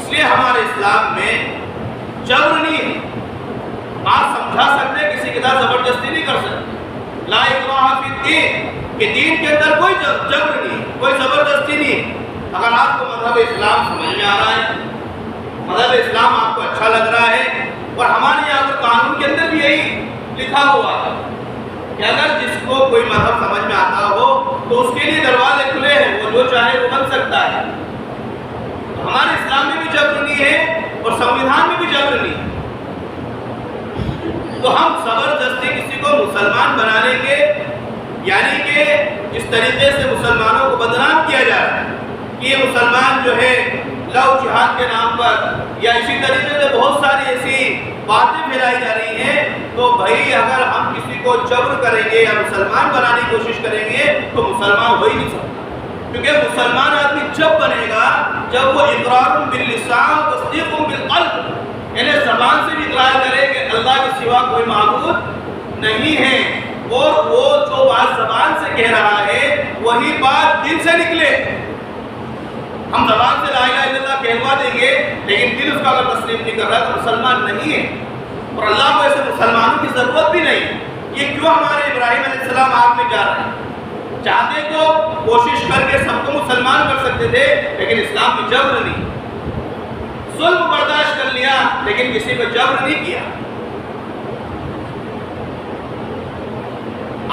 اس لیے ہمارے اسلام میں جبر نہیں، آپ سمجھا سکتے کسی کے ساتھ زبردستی نہیں کر سکتے، لا اکراہ فی الدین، کہ دین کے اندر کوئی جبر نہیں، کوئی زبردستی نہیں۔ اگر آپ کو مذہب اسلام سمجھ میں آ رہا ہے، مذہب اسلام آپ کو اچھا لگ رہا ہے، اور ہمارے یہاں پر قانون کے اندر بھی یہی لکھا ہوا ہے کہ اگر جس کو کوئی مذہب سمجھ میں آتا ہو تو اس کے لیے دروازے کھلے ہیں، وہ جو چاہے وہ بن سکتا ہے۔ ہمارے اسلام میں بھی جبر نہیں ہے اور سنویدھان میں بھی جبر نہیں ہے۔ تو ہم زبردستی کسی کو مسلمان بنانے کے، یعنی کہ جس طریقے سے مسلمانوں کو بدنام کیا جا رہا ہے کہ یہ مسلمان جو ہے لو جہاد کے نام پر، یا اسی طریقے سے بہت ساری ایسی باتیں پھیلائی جا رہی ہیں، تو بھائی اگر ہم کسی کو جبر کریں گے یا مسلمان بنانے کی کوشش کریں گے تو مسلمان ہو ہی نہیں سکتا، کیونکہ مسلمان آدمی جب بنے گا جب وہ اقرار باللسان تصدیق بالقلب، یعنی زبان سے بھی اقرار کرے کہ اللہ کے سوا کوئی معبود نہیں ہے، اور وہ جو بات زبان سے کہہ رہا ہے وہی بات دل سے نکلے۔ ہم زبان سے لا الہ الا اللہ کہلوا دیں گے لیکن دل اس کا اگر تسلیم نہیں کر رہا تو مسلمان نہیں ہے، اور اللہ کو ایسے مسلمانوں کی ضرورت بھی نہیں۔ یہ کیوں ہمارے ابراہیم علیہ السلام آگ میں جا رہے ہیں؟ چاہتے تو کوشش کر کے سب کو مسلمان کر سکتے تھے، لیکن اسلام میں جبر نہیں، ظلم برداشت کر لیا لیکن کسی کو جبر نہیں کیا۔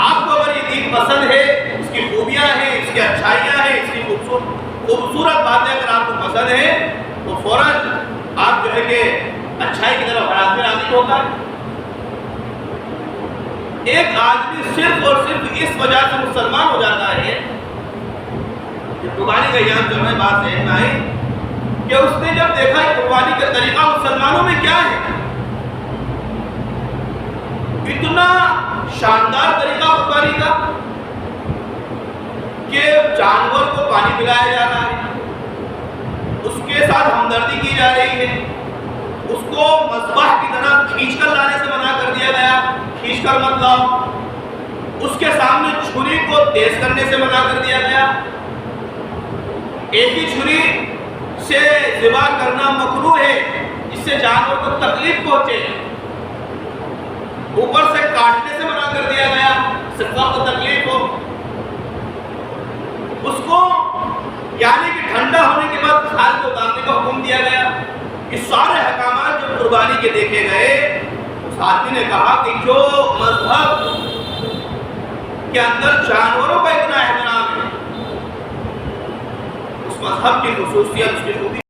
آپ کو اگر یہ دین پسند ہے، اس کی خوبیاں ہیں، اس کی اچھائیاں ہیں، اس کی خوبصورت باتیں اگر آپ کو پسند ہیں تو فوراً آپ جو ہے کہ اچھائی کی طرف راغب راغب ہوتا ہے۔ ایک آدمی صرف اور صرف اس وجہ سے مسلمان ہو جاتا ہے، قربانی کا یاد جو ہے بات ذہن میں آئی کہ اس نے جب دیکھا کہ قربانی کا طریقہ مسلمانوں میں کیا ہے، اتنا شاندار طریقہ قربانی کا کہ جانور کو پانی پلایا جا رہا ہے، اس کے ساتھ ہمدردی کی جا رہی ہے، اس کو مذبح کی طرح کھینچ کر لانے سے منع کر دیا گیا، کھینچ کر مت لاؤ، اس کے سامنے چھری کو تیز کرنے سے منع کر دیا گیا، ایک ہی چھری سے ذبح کرنا مکروہ ہے جس سے جانور کو تکلیف پہنچے، اوپر سے کاٹنے سے منع کر دیا گیا سے سخت تکلیف ہو، اس کو یعنی کہ ٹھنڈا ہونے کے بعد کھال کو اتارنے کا حکم دیا گیا۔ یہ سارے احکامات جب قربانی کے دیکھے گئے، اس آدمی نے کہا کہ جو مذہب کے اندر جانوروں کا اتنا احترام ہے، اس مذہب کی خصوصیت، اس کی